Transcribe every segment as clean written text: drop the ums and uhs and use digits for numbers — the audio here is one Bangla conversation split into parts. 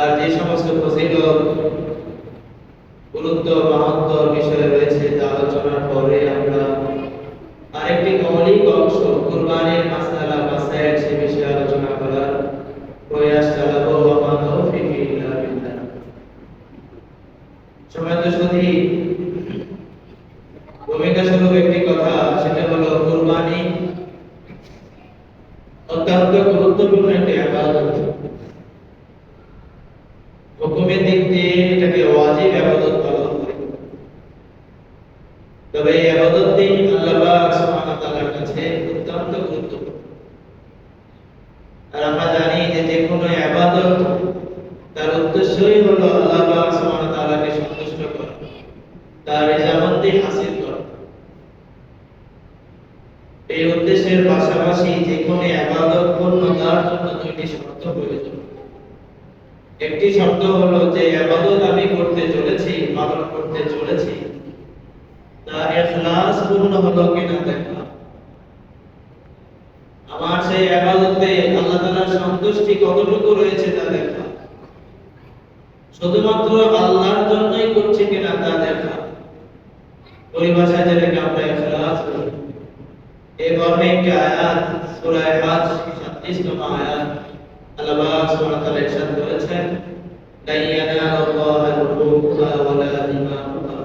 তার যে সমস্ত ফজিলত গুরুত্ব মাহাত্ম্যর বিষয় রয়েছে তা আলোচনার পরে আমরা আরেকটি মৌলিক অংশ কুরবানির মাসআলা মাসাইল সে বিষয়ে আলোচনা করার প্রয়াস চালাবো। ওয়া মা তাওফীকি ইল্লা বিল্লাহ। সম্মানিত সুধী, ভূমিকা স্বরূপ একটি কথা, সেটা হলো কুরবানি অত্যন্ত গুরুত্বপূর্ণ একটি ইবাদত। হুকুমের দিক দিয়ে এটাকে ওয়াজিব ইবাদত বলা হয়, তবে এই ইবাদতটি আল্লাহ পাক সুবহানাহু ওয়া তাআলার কাছে অত্যন্ত গুরুত্বপূর্ণ। আর আমরা জানি যে কোনো ইবাদত তার উদ্দেশ্যই হলো আল্লাহ পাক সুবহানাহু ওয়া তাআলাকে সন্তুষ্ট করা, তার রিযামন্দি হাসিল করা। এই উদ্দেশ্যের পাশাপাশি যে কোনো ইবাদত পূর্ণতার জন্য দুইটি শর্ত প্রয়োজন। একটি শর্ত হলো যে ইবাদত আমি করতে চলেছি, পালন করতে চলেছি, তার ইখলাস পূর্ণ হলো কিনা দেখা। আমার সেই ইবাদতে আল্লাহ তাআলার সন্তুষ্টি কতটুকু রয়েছে তা দেখা। শুধুমাত্র আল্লাহর জন্যই করছি কিনা তা দেখা। ওই ভাষায় যেটাকে আমরা ইখলাস বলি। এই মর্মে একটি আয়াত সূরা হজ 37 নম্বর আয়াত আল্লাহ পাক সুবহানাহু ওয়া তাআলা ইরশাদ করেছেন, লা ইয়ানালুল্লাহু লুহুমুহা ওয়ালা দিমাউহা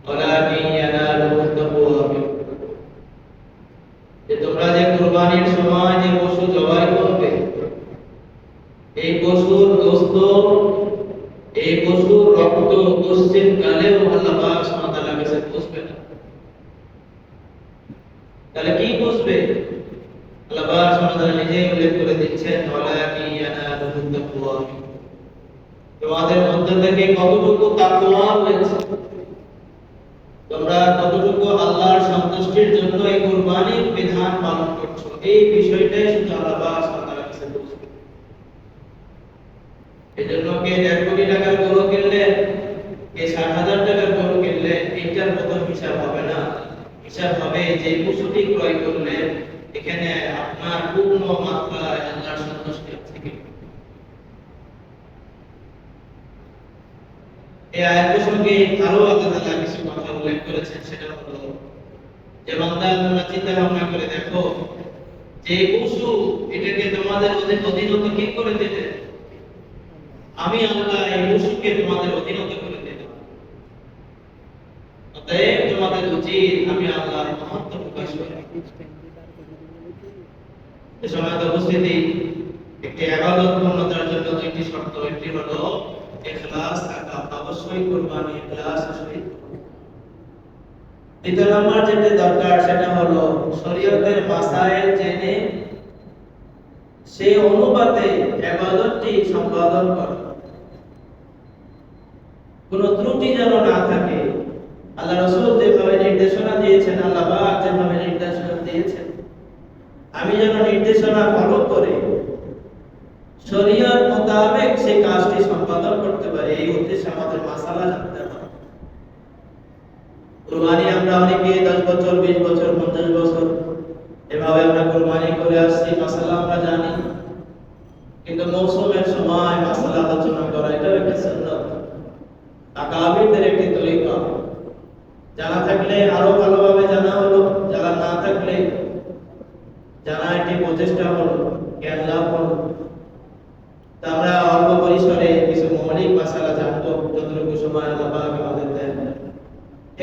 ওয়ালাকিন ইয়ানালুহু তাকওয়া মিনকুম। যে তোমরা যে কুরবানির সময় যে পশু জবাই করবে, এই পশুর গোশত, এই পশুর রক্ত কোশ্চিন কালেও আল্লাহ পাক সুবহানাহু ওয়া তাআলার কাছে পৌঁছবে না। তাহলে কি বুঝবে? আল্লাহ পাক সুবহানাহু ওয়া তাআলা নিজেই উল্লেখ করে দিচ্ছেন, ওয়ালাকিন ইয়ানালুহু তাকওয়া। তোমাদের মধ্যে থেকে কতটুকু তাকওয়া রয়েছে, তোমরা কতটুকু আল্লাহর সন্তুষ্টির জন্য এই কুরবানির বিধান পালন করছো, এই বিষয়টাই শুধু আল্লাহ পাক সুবহানাহু ওয়া তাআলার কাছে বুঝবে। এজন্য কে 1.5 কোটি টাকার গরু কিনলে, কে 60,000 টাকার গরু কিনলে, এইটার মতো হিসাব হবে না। হিসাব হবে যে পশুটি ক্রয় করলে এখানে আপনার পূর্ণ মাত্রায় আল্লাহর সন্তুষ্টি আছে কি। এই আয়াত প্রসঙ্গে আরো আল্লাহ তাআলা কিছু কথা উল্লেখ করেছেন। সেটা হলো যে বান্দা, তোমরা চিন্তা ভাবনা করে দেখো যে পশু এটাকে তোমাদের অধীনত কি করে দিতে, আমি আল্লাহ এই পশুকে তোমাদের অধীনত করে দিলাম। অতএব তোমাদের উচিত আমি আল্লাহর মহত্ব প্রকাশ করা। এই সময় উপস্থিতি, একটি ইবাদত পূর্ণতার জন্য দুইটি শর্ত। একটি হলো ইখলাস থাকা, অবশ্যই কুরবানি ইখলাস আসলে। দ্বিতীয় নম্বর যেটা দরকার সেটা হলো শরীয়তের মাসাইল জেনে সেই অনুপাতে ইবাদতটি সম্পাদন করা, কোনো ত্রুটি যেন না থাকে। আল্লাহ রাসূল যেভাবে নির্দেশনা দিয়েছেন, আল্লাহ পাক যেভাবে নির্দেশনা দিয়েছেন, আমি যেন নির্দেশনা ফলো করে শরীয়ত মোতাবেক সেই কাজটি সম্পাদন করতে পারি, এই উদ্দেশ্যে আমাদের মাসালা জানতে হবে। কুরবানি আমরা অনেকে 10 বছর, 20 বছর, 50 বছর এভাবে আমরা কুরবানি করে আসছি, মাসালা আমরা জানি, কিন্তু মৌসুমের সময় মাসালা আলোচনা করা এটা একটা সুন্নাত, আকাবিরদের একটি তরিকা। জানা থাকলে আরো ভালোভাবে জানা হলো, জানা না থাকলে জানা একটি প্রচেষ্টা হলো, জ্ঞান লাভ হলো। আমরা অল্প পরিসরে কিছু মৌলিক মাসালা জানবো যতটুকু সময় আল্লাহ পাক আমাদের দেন।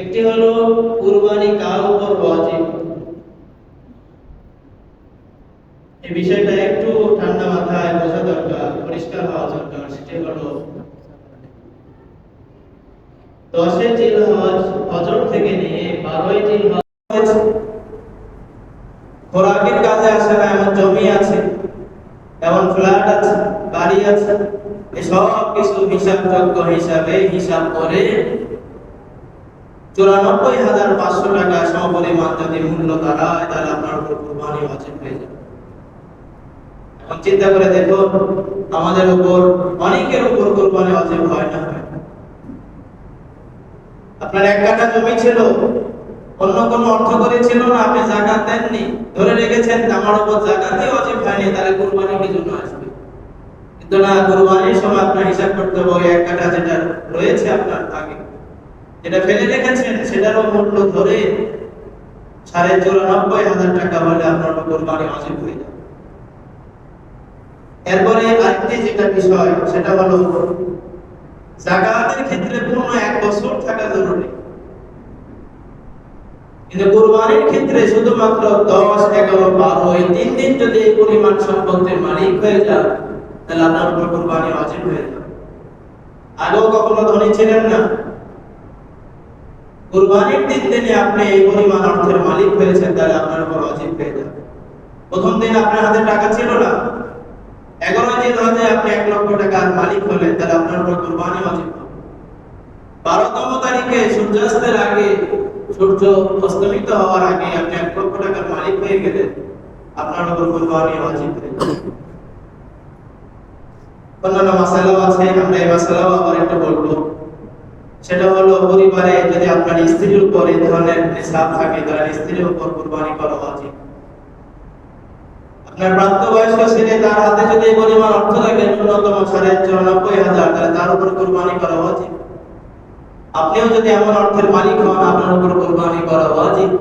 একটি হলো কুরবানি কার উপর ওয়াজিব। এই বিষয়টা একটু ঠান্ডা মাথায় বোঝা দরকার, পরিষ্কার হওয়া দরকার। সেটি হলো 10 জিলহজ ফজর থেকে নিয়ে 12 জিলহজ খোরাকের কাজে আসে না এমন জমি আছে, এমন ফ্ল্যাট আছে, বাড়ি আছে, এসব কিছু হিসাবযোগ্য হিসাবে হিসাব করে 94,500 টাকা সমপরিমাণ যদি মূল্য দাঁড়ায়, তাহলে আপনার উপর কুরবানি ওয়াজিব হয়ে যাবে। এখন চিন্তা করে দেখো, আমাদের উপর অনেকের উপর কুরবানি ওয়াজিব হয় না। আপনার 1 কাঠা জমি ছিল, অন্য কোনো অর্থ করে ছিল না, আপনি যাকাত দেননি, ধরে রেখেছেন আমার উপর যাকাতই ওয়াজিব হয়নি, তাহলে কুরবানি কি জন্য আসবে? কিন্তু না, কুরবানির সময় আপনার হিসাব করতে হবে ওই এক কাঠা যেটা রয়েছে আপনার আগে, যেটা ফেলে রেখেছেন সেটারও মূল্য ধরে 94,500 টাকা হলে আপনার কুরবানি ওয়াজিব হয়ে যাবে। এরপরে আরেকটি যেটা বিষয় সেটা হলো যাকাতের ক্ষেত্রে পূর্ণ 1 বছর থাকা জরুরি, কিন্তু কুরবানির ক্ষেত্রে শুধুমাত্র 10, 11, 12 এই 3 দিন যদি এই পরিমাণ সম্পদের মালিক হয়ে যান তাহলে আপনার উপর কুরবানি ওয়াজিব হয়ে যাবে। আগেও কখনো ধনী ছিলেন না, কুরবানির 3 দিনে আপনি এই পরিমাণ অর্থের মালিক হয়েছেন তাহলে আপনার উপর ওয়াজিব হয়ে যাবে। প্রথম দিন আপনার হাতে টাকা ছিল না, 11 দিন হতে আপনি 1 লক্ষ টাকার মালিক হলেন তাহলে আপনার উপর কুরবানি ওয়াজিব হবে। 12তম তারিখে সূর্যাস্তের আগে, সূর্য অস্তমিত হওয়ার আগে আপনি 1 লক্ষ টাকার মালিক হয়ে গেলেন, আপনার উপর কুরবানি ওয়াজিব হয়ে যাবে। অন্যান্য মাসালাও আছে, আমরা এই মাসালাও আবার একটু বলবো। সেটা হলো পরিবারে যদি আপনার স্ত্রীর উপর এই ধরনের নিসাব থাকে তাহলে স্ত্রীর উপর কুরবানি করা উচিত। আপনার প্রাপ্তবয়স্ক ছেলে তার হাতে যদি এই পরিমাণ অর্থ থাকে ন্যূনতম 94,500 তাহলে তার উপর কুরবানি করা উচিত। আপনিও যদি এমন অর্থের মালিক হন আপনার উপর কুরবানি করা উচিত।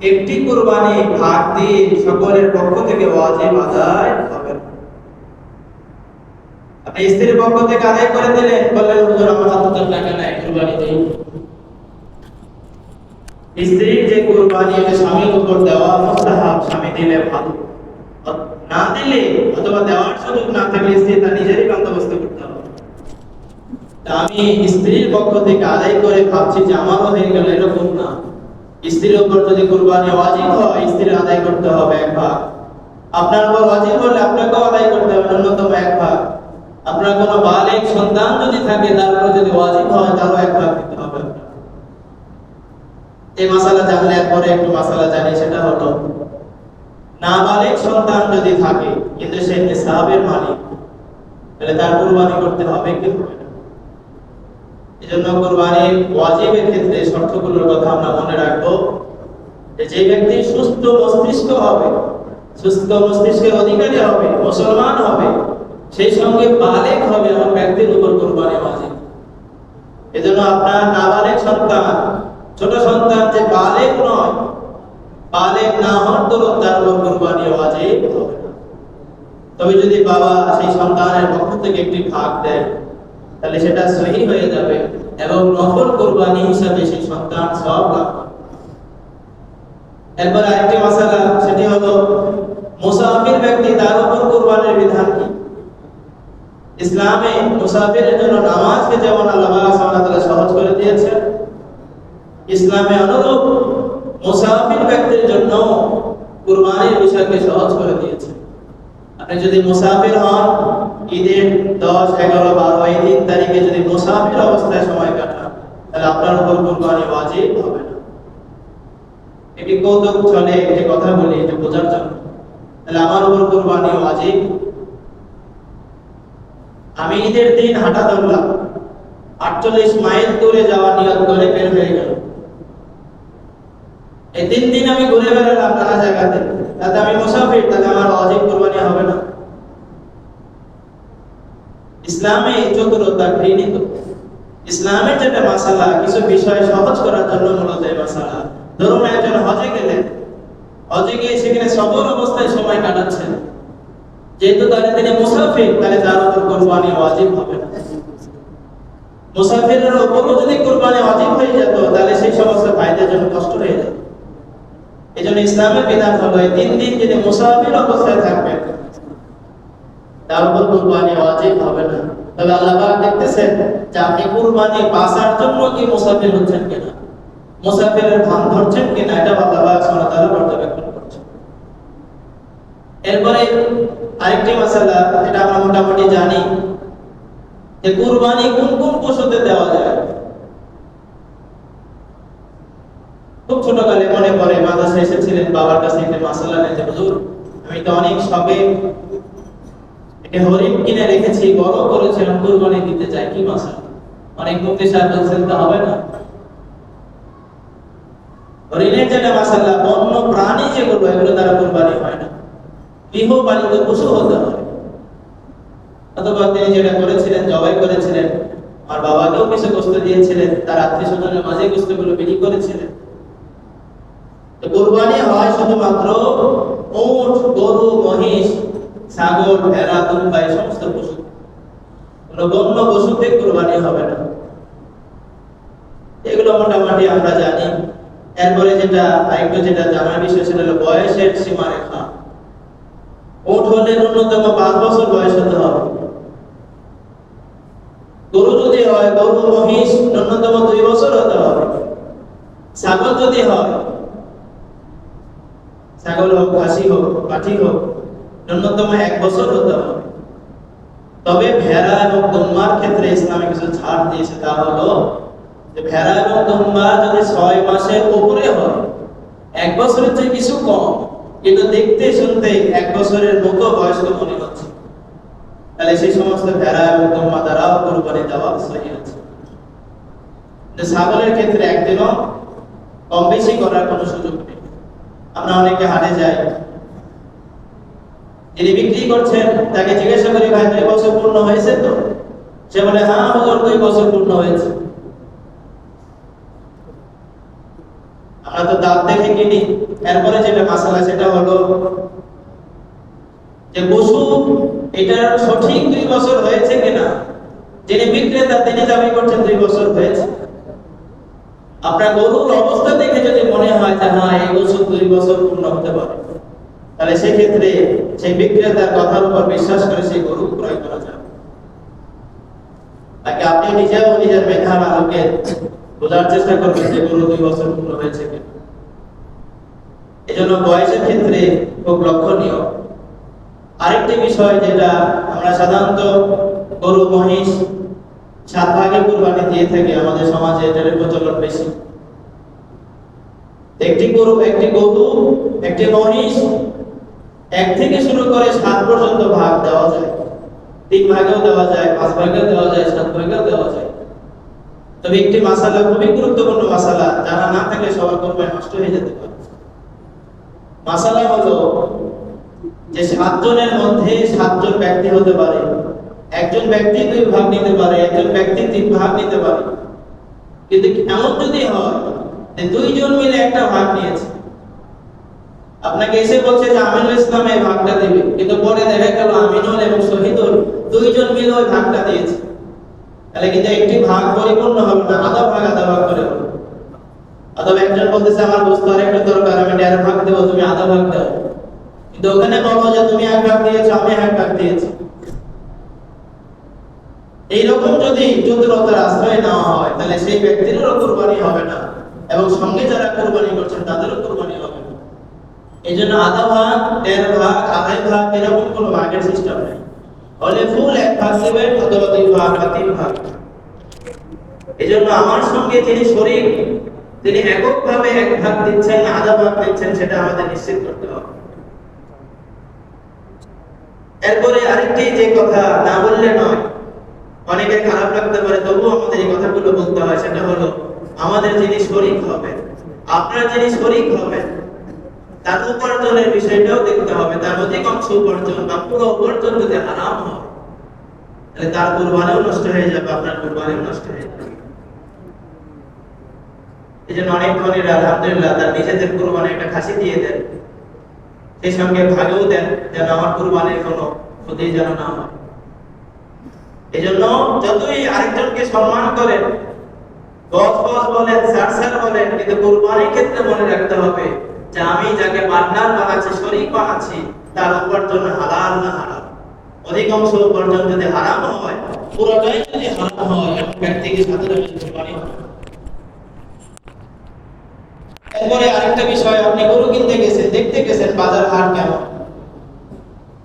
একটি কুরবানি ভাগ দিয়ে সকলের পক্ষ থেকে ওয়াজিব আদায় হবে না। আপনি স্ত্রীর পক্ষ থেকে আদায় করে দিলেন, বললেন হুজুর আমার হাতে তো টাকা নাই, কুরবানি দেই। স্ত্রীর যে কুরবানি এটা স্বামীর উপর দেওয়া মুস্তাহাব, স্বামী দিলে ভালো, না দিলে অথবা দেওয়ার সুযোগ না থাকলে স্ত্রী তার নিজেরই বন্দোবস্ত করতে হবে। আমি স্ত্রীর পক্ষ থেকে আদায় করে ভাবছি যে আমারও হয়ে গেল, এরকম না। স্ত্রীর উপর যদি কুরবানি ওয়াজিব হয় স্ত্রীর আদায় করতে হবে 1 ভাগ, আপনার উপর ওয়াজিব হলে আপনাকেও আদায় করতে হবে ন্যূনতম 1 ভাগ। আপনার কোনো বালেগ সন্তান যদি থাকে তার উপর যদি ওয়াজিব হয় তারও 1 ভাগ দিতে হবে। এই মাসালা জানলে পরে একটু মাসালা জানি, সেটা হলো নাবালেগ সন্তান যদি থাকে কিন্তু সে নিসাবের মালিক তাহলে তার কুরবানি করতে হবে কি হবে না। এজন্য কুরবানির ওয়াজিবের ক্ষেত্রে শর্তগুলোর কথা আমরা মনে রাখবো। যে ব্যক্তি সুস্থ মস্তিষ্ক হবে, সুস্থ মস্তিষ্কের অধিকারী হবে, মুসলমান হবে, সেই সঙ্গে বালেগ হবে এমন ব্যক্তির উপর কুরবানি ওয়াজিব। এজন্য আপনার নাবালেগ সন্তান, ছোট সন্তান যে বালেগ নয়, বালেগ না হওয়ার দরুন তার উপর কুরবানি ওয়াজিব হবে না। তবে যদি বাবা সেই সন্তানের পক্ষ থেকে একটি ভাগ দেয় তাহলে সেটা সহিহ হয়ে যাবে এবং নফল কুরবানি হিসাবে সেই সন্তান সওয়াব লাভ করবে। এরপর আরেকটি মাসালা, সেটি হলো মুসাফির ব্যক্তি তার উপর কুরবানির বিধান কি। ইসলামে মুসাফিরের জন্য নামাজকে যেমন আল্লাহ সুবহানাহু ওয়া তাআলা সহজ করে দিয়েছেন, ইসলামে অনুরূপ মুসাফির ব্যক্তির জন্য কুরবানির বিষয়কে সহজ করে দিয়েছে। আপনি যদি মুসাফির হন, ঈদের 10, 11, 12 এই 3 তারিখে যদি মুসাফির অবস্থায় সময় কাটান তাহলে আপনার উপর কুরবানি ওয়াজিব হবে না। একটি কৌতুক চলে, একটি কথা বলি এটা বোঝার জন্য। তাহলে আমার উপর কুরবানি ওয়াজিব, আমি ঈদের দিন হাঁটা ধরলাম, 48 মাইল দূরে যাওয়ার নিয়ত করে বের হয়ে গেল। এই 3 দিন আমি ঘুরে বেড়ালাম নানা জায়গাতে, তাতে আমি মুসাফির, তাহলে আমার ওয়াজিব কুরবানি হবে না। ইসলামে চতুরতা ঘৃণিত। ইসলামের যেটা মাসালা, কিছু বিষয় সহজ করার জন্য মূলত এই মাসালা। ধরুন একজন হজে গেলেন, হজে গিয়ে সেখানে সফর অবস্থায় সময় কাটাচ্ছেন, যেহেতু তিনি মুসাফির তাহলে তার উপর কুরবানি ওয়াজিব হবে না। মুসাফিরের উপরও যদি কুরবানি ওয়াজিব হয়ে যেত তাহলে সেই সমস্ত ভাইদের জন্য কষ্ট হয়ে যেত। এজন্য ইসলামের বিধান হলো এই 3 দিন যদি মুসাফির অবস্থায় থাকবেন তার উপর কুরবানি ওয়াজিব হবে না। তবে আল্লাহ পাক দেখতেছেন যে আপনি কুরবানি বাঁচার জন্য কি মুসাফির হচ্ছেন কিনা, মুসাফিরের ভান ধরছেন কিনা, এটা আল্লাহ পাক সুবহানাহু ওয়া তাআলা পর্যবেক্ষণ করছেন। এরপরে আরেকটি মাসালা, এটা আমরা মোটামুটি জানি যে কুরবানি কোন কোন পশুতে দেওয়া যায়। খুব ছোটকালে মনে পড়ে মাদ্রাসায় এসেছিলেন, বাবার কাছে একটা মাসালা নিতে, হুজুর আমি তো অনেক শখে একটা হরিণ কিনে রেখেছি, বড় করেছিলাম, কুরবানি দিতে চাই, কি মাসালা? অনেক মুফতি সাহেব বলছেন তা হবে না। হরিণের যেটা মাসালা, বন্য প্রাণী যেগুলো এগুলো দ্বারা কুরবানি হয় না, গৃহপালিত পশু হতে হয়। অথবা তিনি যেটা করেছিলেন, জবাই করেছিলেন, আর বাবাকেও কিছু গোশত দিয়েছিলেন, তার আত্মীয় স্বজনের মাঝে গোশতগুলো বিলি করেছিলেন। তো কুরবানি হয় শুধুমাত্র উট, গরু, মহিষ, ছাগল, ভেড়া, দুম্বা এই সমস্ত পশু, কোনো বন্য পশুতে কুরবানি হবে না। এগুলো মোটামুটি আমরা জানি। এরপরে যেটা জানার বিষয় সেটা হলো বয়সের সীমারেখা। উট হলে ন্যূনতম 5 বছর বয়স হতে হবে। গরু যদি হয়, গরু, মহিষ ন্যূনতম 2 বছর হতে হবে। ছাগল যদি হয়, ছাগল হোক, খাসি হোক, পাঠি হোক, ন্যূনতম 1 বছর হতে হবে। তবে ভেড়া এবং দুম্বার ক্ষেত্রে ইসলামে কিছু ছাড় দিয়েছে, তা হলো যে ভেড়া এবং দুম্বা যদি 6 মাসের উপরে হয়, 1 বছরের চেয়ে কিছু কম, কিন্তু দেখতে শুনতে 1 বছরের মতো বয়স্ক মনে হচ্ছে, তাহলে সেই সমস্ত ভেড়া এবং দুম্বা দ্বারাও কুরবানি দেওয়া সহিহ আছে। ছাগলের ক্ষেত্রে একদিনও কম বেশি করার কোনো সুযোগ নেই। আমরা অনেকে হাটে যাই, যিনি বিক্রি করছেন তাকে জিজ্ঞাসা করি, ভাই 2 বছর পূর্ণ হয়েছে তো? সে বলে, হ্যাঁ হুজুর 2 বছর পূর্ণ হয়েছে। আমরা তো দাঁত দেখে কিনি। এরপরে যেটা মাসালা সেটা হলো যে পশু এটার সঠিক 2 বছর হয়েছে কিনা। যিনি বিক্রেতা তিনি দাবি করছেন 2 বছর হয়েছে। আপনার গরুর অবস্থা দেখে যদি মনে হয় যে হ্যাঁ এই বছর 2 বছর পূর্ণ হতে পারে, তাহলে সেক্ষেত্রে সেই বিক্রেতার কথার উপর বিশ্বাস করে সেই গরু ক্রয় করা যাবে। তাকে আপনি নিজেও নিজের মেধার আলোকে বোঝার চেষ্টা করবেন যে গরু 2 বছর পূর্ণ হয়েছে কিনা। এজন্য বয়সের ক্ষেত্রে খুব লক্ষণীয়। আরেকটি বিষয় যেটা আমরা সাধারণত গরু, মহিষ 7 ভাগে কুরবানি দিয়ে থাকি, আমাদের সমাজে এটার প্রচলন বেশি। একটি গরু, একটি মহিষ 1 থেকে শুরু করে 7 পর্যন্ত ভাগ দেওয়া যায়। 3 ভাগেও দেওয়া যায়, 5 ভাগেও দেওয়া যায়, 7 ভাগেও দেওয়া যায়। তবে একটি মাসালা, খুবই গুরুত্বপূর্ণ মাসালা, জানা না থাকলে সবার কুরবানি নষ্ট হয়ে যেতে পারে। মাসালা হলো যে 7 জনের মধ্যে 7 জন ব্যক্তি হতে পারে। একজন ব্যক্তি 2 ভাগ নিতে পারে, একজন ব্যক্তি 3 ভাগ নিতে পারে। কিন্তু এমন যদি হয় যে 2 জন মিলে একটা ভাগ নিয়েছে, আপনাকে এসে বলছে যে আমিনুল ইসলাম এই ভাগটা দিবে, কিন্তু পরে দেখা গেল আমিনুল এবং শহীদুল 2 জন মিলে ওই ভাগটা দিয়েছে, তাহলে কিন্তু একটি ভাগ পরিপূর্ণ হবে না, আধা ভাগ করে হবে। অথবা একজন বলতেছে আমার বস্তু আর একটু দরকার, আমি 1.5 ভাগ দেবো, তুমি আধা ভাগ দাও, কিন্তু ওখানে বলো যে তুমি 1 ভাগ দিয়েছো, আমি 1 ভাগ দিয়েছি। এইরকম যদি চতুরতার আশ্রয় নেওয়া হয়, তাহলে সেই ব্যক্তিরও কুরবানি হবে না এবং সঙ্গে যারা কুরবানি করছেন তাদেরও কুরবানি হবে না। এই জন্য আধা ভাগ, 1.5 ভাগ, 2.5 ভাগ এরকম কোনো ভাগের সিস্টেম নেই। হলে ফুল 1 ভাগ দেবেন অথবা 2 ভাগ বা 3 ভাগ। এই জন্য আমার সঙ্গে যিনি শরীক, তিনি এককভাবে 1 ভাগ দিচ্ছেন না আধা ভাগ দিচ্ছেন, সেটা আমাদের নিশ্চিত করতে হবে। এরপরে আরেকটি যে কথা না বললে নয়, অনেকের খারাপ লাগতে পারে, তবুও আমাদের এই কথাগুলো বলতে হয়, সেটা হলো আমাদের যিনি শরীক হবেন, আপনার যিনি শরীক হবেন, তার উপার্জনের বিষয়টাও দেখতে হবে। তার অধিকাংশ উপার্জন বা পুরো উপার্জন যদি হারাম হয়, তাহলে তার কুরবানিও নষ্ট হয়ে যাবে, আপনার কুরবানিও নষ্ট হয়ে যাবে। এই জন্য অনেক ধনীরা আলহামদুলিল্লাহ তার নিজেদের কুরবানি একটা খাসি দিয়ে দেন, সেই সঙ্গে ভাগেও দেন, যেন আমার কুরবানির কোনো ক্ষতি যেন না হয়। এই জন্য যতই আরেকজনকে সম্মান করেন, বস বলেন, স্যার বলেন, কিন্তু কুরবানির ক্ষেত্রে মনে রাখতে হবে যে আমি যাকে পার্টনার বানাচ্ছি, শরীক বানাচ্ছি, তার উপার্জন হালাল না হারাম। অধিকাংশ উপার্জন যদি হারাম হয়, পুরোটাই যদি হারাম হয়, এমন ব্যক্তিকে সাথে কুরবানি হবে। এরপরে আরেকটা বিষয়, আপনি গরু কিনতে গেছেন, দেখতে গেছেন বাজার হাট কেমন,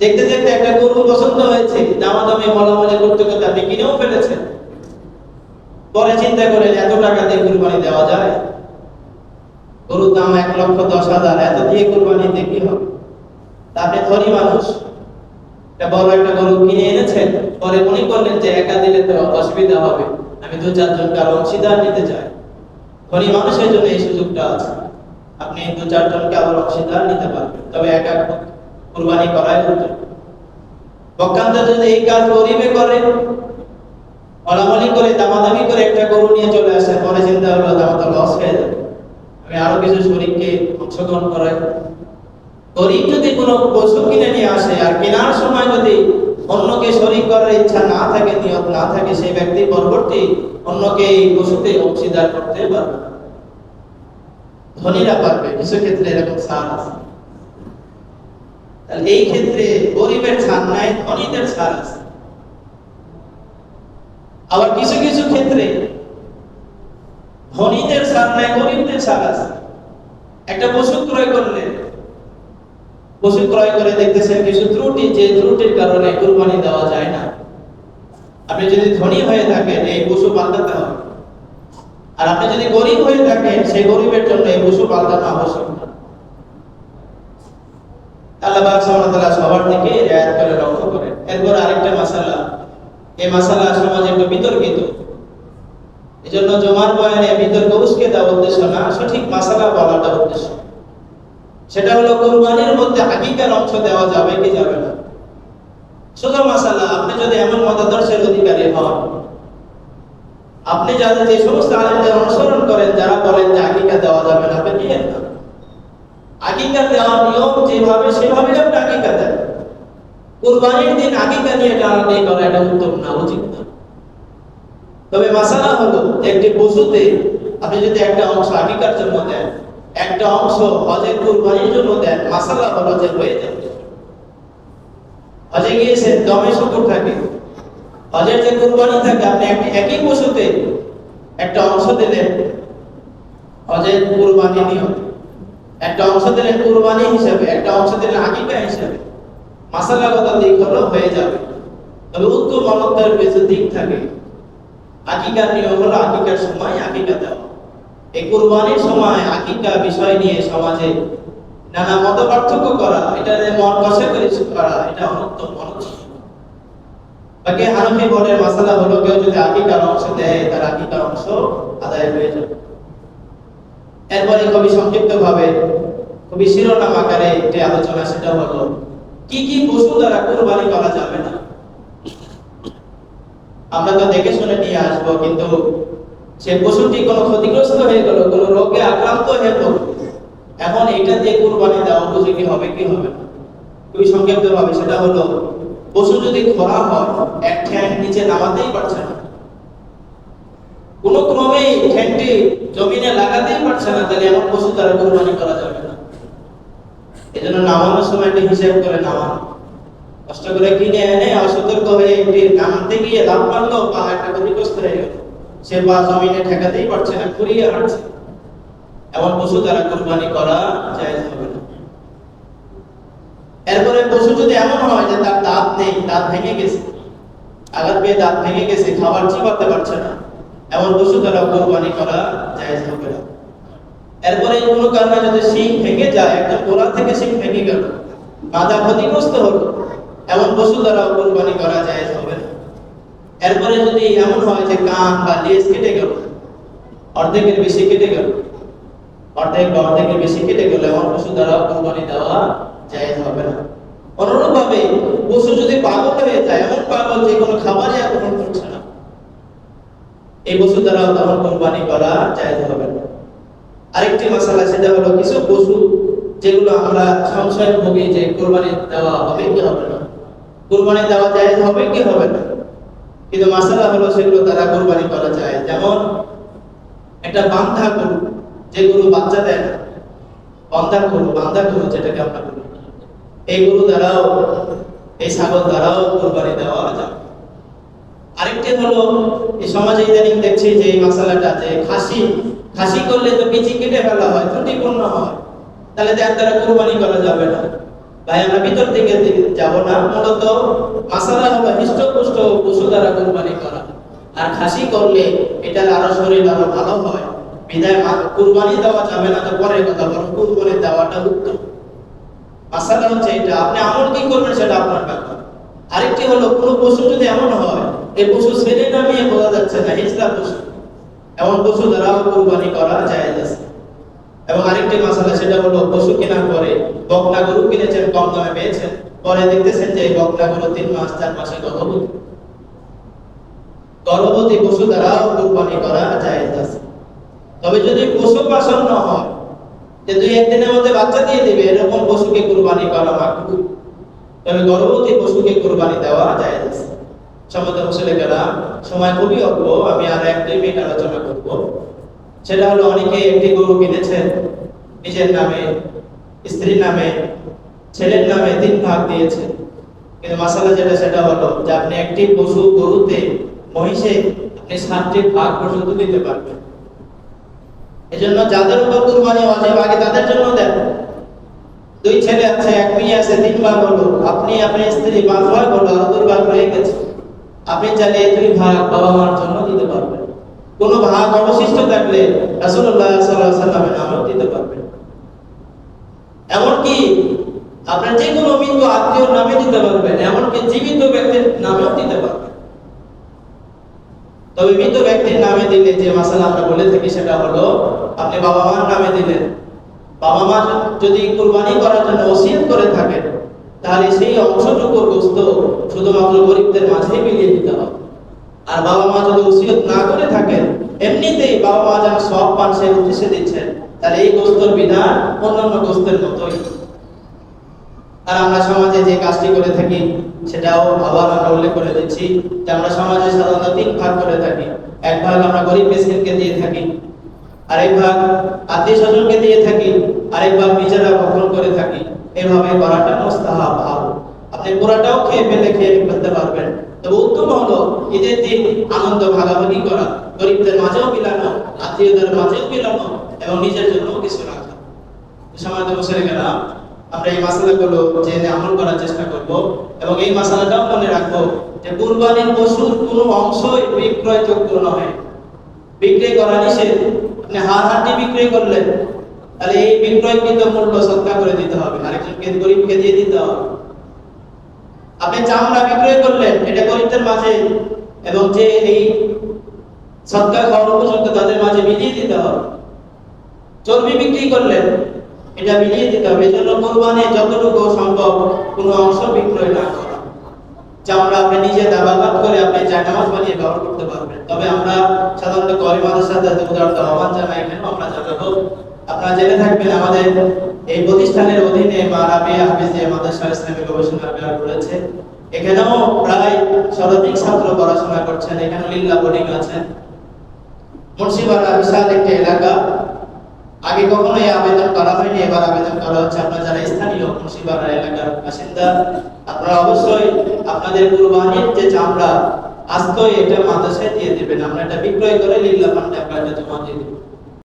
দেখতে দেখতে একটা গরু পছন্দ হয়েছে, দামাদামি বলাবলি করতে করতে আপনি কিনেও ফেলেছেন। পরে চিন্তা করে এত টাকা দিয়ে কুরবানি দেওয়া যায়, গরুর দাম 1,10,000, এত দিয়ে কুরবানি দিয়ে কি হবে? আপনি ধনী মানুষ, বড় একটা গরু কিনে এনেছেন, পরে মনে করলেন যে একা দিলে তো অসুবিধা হবে, আমি 2-4 জনকে আরো অংশীদার নিতে চাই। ধনী মানুষের জন্য এই সুযোগটা আছে, আপনি 2-4 জনকে আরো অংশীদার নিতে পারবেন, তবে একা কুরবানি করাই উত্তম। পক্ষান্তরে যদি এই কাজ গরিবে করে, অলামলি করে, দামাদামি করে একটা গরু নিয়ে চলে আসে, পরে চিন্তা হলো দামাটা লস হয়ে যাবে, আমি আরো কিছু শরীরকে অংশগ্রহণ করাই। গরিব যদি কোনো পশু কিনে নিয়ে আসে আর কেনার সময় যদি অন্যকে শরীক করার ইচ্ছা না থাকে, নিয়ত না থাকে, সেই ব্যক্তি পরবর্তী অন্যকে এই পশুতে অংশীদার করতে পারবে। ধনীরা পারবে, কিছু ক্ষেত্রে এরকম ছাড় আছে। তাহলে এই ক্ষেত্রে গরিবের ছাড় নাই, ধনীদের ছাড় আছে। আবার কিছু কিছু ক্ষেত্রে ধনীদের ছাড় নাই, গরিবদের ছাড় আছে। একটা পশু ক্রয় করলে, পশু ক্রয় করে দেখতেছেন কিছু ত্রুটি, যে ত্রুটির কারণে কুরবানি দেওয়া যায় না। আপনি যদি ধনী হয়ে থাকেন এই পশু পাল্টাতে হবে, আর আপনি যদি গরিব হয়ে থাকেন সেই গরিবের জন্য এই পশু পাল্টানো আবশ্যক না। আল্লাহ পাক সুবহানাহু ওয়া তাআলা সবার দিকে রিয়ায়াত করে লক্ষ্য করেন। এরপর আরেকটা মাসালা, এই মাসালা সমাজে একটু বিতর্কিত, এজন্য জুমার বয়ানে বিতর্ক উস্কে দেওয়া উদ্দেশ্য না, সঠিক মাসালা বলাটা উদ্দেশ্য। সেটা হলো কুরবানির মধ্যে হাকিকার অংশ দেওয়া যাবে কি যাবে না। শুধু মাসালা, আপনি যদি এমন মতাদর্শের অধিকারী হন, আপনি যাদের যে সমস্ত আলেমদের অনুসরণ করেন যারা বলেন যে আকিকা দেওয়া যাবে না, আপনি নিয়েন না। আকিকা দেওয়ার নিয়ম যেভাবে সেভাবে আপনি আকিকা দেন। কুরবানির দিন আকিকা নিয়ে টানাটানি করা এটা উত্তম না, উচিত না। তবে মাসালা হলো একটি পশুতে আপনি যদি একটা অংশ আকিকার জন্য দেন, একটা অংশ হজের কুরবানির জন্য দেন, মাসালা হলো যে হয়ে যাবে। হজে গিয়েছেন, দমে শুকর থাকে, হজের যে কুরবানি থাকে, আপনি একই পশুতে একটা অংশ দিলেন হজের কুরবানি নিয়ম, একটা অংশ দিলেন কুরবানি হিসেবে, একটা অংশ দিলেন আকিকা হিসেবে, মাসালাগত দিক হলো হয়ে যাবে। তবে উত্তম অনন্তর কিছু দিক থাকে। আকিকার নিয়ম হলো আকিকার সময় আকিকা দেওয়া। এই কুরবানির সময় আকিকা বিষয় নিয়ে সমাজে নানা মত পার্থক্য করা, এটা মন কষাকষি করা, এটা অনুত্তম, অনুচিত। বাকি হানাফি বোর্ডের মাসালা হলো কেউ যদি আকিকার অংশ দেয় তার আকিকার অংশ আদায় হয়ে যাবে। এরপরে খুবই সংক্ষিপ্ত ভাবে, খুবই শিরোনাম আকারে একটি আলোচনা, সেটা হলো কি কি পশু দ্বারা কুরবানি করা যাবে না। আমরা তো দেখে শুনে নিয়ে আসবো, কিন্তু সে পশুটি কোনো ক্ষতিগ্রস্ত হয়ে গেল, কোনো রোগে আক্রান্ত হয়ে গেল, এখন এটা দিয়ে কুরবানি দেওয়া উপযোগী হবে কি হবে না। খুবই সংক্ষিপ্ত ভাবে সেটা হলো, পশু যদি খরা হয়, এক ঠ্যাং নিচে নামাতেই পারছে না, কোন ক্রমে ঠ্যাংটি জমিনে লাগাতেই পারছে না, তাহলে এমন পশু দ্বারা কুরবানি করা যাবে না। এজন্য নামানোর সময় একটি হিসাব করে নামান, কষ্ট করে কিনে এনে অসতর্ক হয়ে একটি নামতে গিয়ে লাভ মারলো, পা একটা ক্ষতিগ্রস্ত হয়ে গেল, সে পা জমিনে ঠেকাতেই পারছে না, ঘুরিয়ে হাঁটছে, এমন পশু দ্বারা কুরবানি করা জায়েজ হবে না। এরপরে পশু যদি এমন হয় যে তার দাঁত নেই, দাঁত ভেঙে গেছে, আঘাত পেয়ে দাঁত ভেঙে গেছে, খাবার চিবাতে পারছে না, এমন পশু দ্বারা কুরবানি করা জায়েজ হবে না। এরপরে কোনো কারণে যদি শিং ভেঙে যায়, একদম গোড়া থেকে শিং ভেঙে গেল, মাথা ক্ষতিগ্রস্ত হলো, এমন পশু দ্বারা কুরবানি করা জায়েজ হবে না। এরপরে যদি এমন হয় যে কান বা লেজ কেটে গেল, অর্ধেকের বেশি কেটে গেল, অর্ধেক বা অর্ধেকের বেশি কেটে গেল, এমন পশু দ্বারা কুরবানি দেওয়া জায়েজ হবে না। অনুরূপভাবে পশু যদি পাগল হয়ে যায়, এমন পাগল যে কোনো খাবারই গ্রহণ করছে না, এই পশু দ্বারা তখন কুরবানি করা জায়েজ হবে না। আরেকটি মাসালা, সেটা হলো কিছু পশু যেগুলো আমরা সংশয় ভোগী যে কুরবানি দেওয়া হবে কি হবে না, কুরবানি দেওয়া জায়েজ হবে কি হবে না, কিন্তু মাসালা হলো সেগুলো দ্বারা কুরবানি করা যায়। যেমন একটা বান্ধা গরু, যে গরু বাচ্চা দেয় না, বান্ধা গরু যেটাকে আমরা বলি, এই গরু দ্বারাও, এই ছাগল দ্বারাও কুরবানি দেওয়া যায়। আরেকটি হলো এই সমাজে ইদানিং দেখছি যে এই মাসালাটা, যে খাসি করলে তো পিচি কেটে ফেলা হয়, ত্রুটিপূর্ণ হয়, তাহলে তার দ্বারা কুরবানি করা যাবে না। ভাই আমরা ভিতর দিকে যাব না, মূলত মাসালা হলো হৃষ্টপুষ্ট পশু দ্বারা কুরবানি করা। আর খাসি করলে এটা আরো শরীর আরো ভালো হয়, বিধায় কুরবানি দেওয়া যাবে না, তো পরের কথা, বরং কুরবানি দেওয়াটা উত্তম। মাসালা হচ্ছে এটা, আপনি আমল কি করবেন সেটা আপনার ব্যাপার। আরেকটি হলো কোনো পশু যদি এমন হয় এই পশু ছেলে নামিয়ে বোঝা যাচ্ছে না, হিজড়া পশু, এমন পশু দ্বারাও কুরবানি করা জায়েজ আছে। এবং আরেকটি মাসালা, সেটা হলো পশু কেনার পরে, বকনা গরু কিনেছেন, কম দামে পেয়েছেন, পরে দেখতেছেন যে এই বকনাগুলো 3 মাস 4 মাসে গর্ভবতী পশু দ্বারাও কুরবানি করা জায়েজ আছে। তবে যদি পশু পাশন না হয় যে 2-1 দিনের মধ্যে বাচ্চা দিয়ে দিবে এরকম পশুকে কুরবানি করা মাকরুহ, তবে গর্ভবতী পশুকে কুরবানি দেওয়া জায়েজ আছে। সম্মানিত মুসলিমেরা, সময় খুবই অল্প, আমি আর 1-2 মিনিট আলোচনা করব। সেটা হলো অনেকে একটি গরু কিনেছেন, নিজের নামে, স্ত্রীর নামে, ছেলের নামে 3 ভাগ দিয়েছে। কিন্তু মাসালা যেটা সেটা হলো যে আপনি একটি পশু গরুতে, মহিষে আপনি 7টি ভাগ পর্যন্ত দিতে পারবেন। এজন্য যাদের উপর কুরবানি ওয়াজিব আগে তাদের জন্য দেন। 2 ছেলে আছে, 1 মেয়ে আছে, 3 ভাগ হলো, আপনি আপনার স্ত্রী 5 ভাগ হলো, আর 2 ভাগ রয়ে গেছে। আপনি চাইলে এই 2 ভাগ বাবা মার জন্য দিতে পারবেন। কোনো ভাগ অবশিষ্ট থাকলে রাসূলুল্লাহ সাল্লাল্লাহু আলাইহি ওয়াসাল্লামের নামেও দিতে পারবেন। এমনকি আপনার যে কোনো মৃত আত্মীয়র নামে দিতে পারবেন, এমনকি জীবিত ব্যক্তির নামেও দিতে পারবেন। তবে মৃত ব্যক্তির নামে দিলে যে মাসালা আমরা বলে থাকি সেটা হলো আপনি বাবা মার নামে দিলেন, বাবা মা যদি কুরবানি করার জন্য ওসিয়ত করে থাকেন তাহলে সেই অংশটুকু গোশত শুধুমাত্র গরিবদের মাঝেই বিলিয়ে দিতে হবে। আর বাবা মা যদি ওসিয়ত না করে থাকেন, এমনিতেই বাবা মা যেন সব পান সেই উদ্দেশ্যে দিচ্ছেন, তাহলে এই গোশতের বিধান অন্যান্য গোশতের মতোই। আর আমরা সমাজে যে কাজটি করে থাকি সেটাও আবার আমরা উল্লেখ করে দিচ্ছি যে আমরা সমাজে সাধারণত 3 ভাগ করে থাকি। 1 ভাগ আমরা গরিব মিসকিনকে দিয়ে থাকি, আরেক ভাগ আত্মীয় স্বজনকে দিয়ে থাকি, আরেক ভাগ নিজেরা ভক্ষণ করে থাকি। এভাবে করাটা মুস্তাহাব, ভালো। আপনি পুরাটাও খেয়ে ফেলতে পারবেন। তবে উত্তম হলো ঈদের দিন আনন্দ ভাগাভাগি করা, গরিবদের মাঝেও বিলানো, আত্মীয়দের মাঝেও বিলানো এবং নিজের জন্যও কিছু রাখা। সমাজে বসে রেখেরা আমরা এই মাসালাগুলো জেনে আমল করার চেষ্টা করব এবং এই মাসালাটাও মনে রাখবো যে কুরবানির পশুর কোনো অংশই বিক্রয়যোগ্য নয়, বিক্রি করা নিষেধ। আপনি হাড়-হাড্ডি বিক্রি করলেন তাহলে এই বিক্রয়কৃত মূল্য সদকা করে দিতে হবে, আরেকজনকে গরিবকে দিয়ে দিতে হবে। আপনি চামড়া বিক্রয় করলেন, এটা গরিবদের মাঝে এবং যে এই সদকা খাওয়ার উপযুক্ত তাদের মাঝে বিলিয়ে দিতে হবে। চর্বি বিক্রি করলেন, এটা মিলিয়ে দিতে হবে। এজন্য কুরবানি যতটুকু সম্ভব কোনো অংশ বিক্রয় না করা। চামড়া আপনি নিজে দাবাবাদ করে আপনি জায়নামাজ বানিয়ে ব্যবহার করতে পারবেন। তবে আমরা সাধারণত করি মাদ্রাসাতে উদাহরণ আহ্বান জানাই, এখানে আমরা জানাবো আপনারা জেনে থাকবেন আমাদের এই প্রতিষ্ঠানের অধীনে মা রাবিয়া হাফেজিয়া মাদ্রাসা ইসলামী গবেষণা বিভাগ রয়েছে। এখানেও প্রায় শতাধিক ছাত্র পড়াশোনা করছেন। এখানে লিল্লাহ বোর্ডিং আছে। মুন্সিপাড়া বিশাল একটি এলাকা, আগে কখনো এই আবেদন করা হয়নি, এবার আবেদন করা হচ্ছে। আপনারা যারা স্থানীয় মুন্সিপাড়া এলাকার বাসিন্দা, আপনারা অবশ্যই আপনাদের কুরবানির যে চামড়া আস্ত এটা মাদ্রাসায় দিয়ে দিবেন। আমরা এটা বিক্রয় করে লিল্লাহ ফান্ডে আপনারা জমা দিয়ে দেব।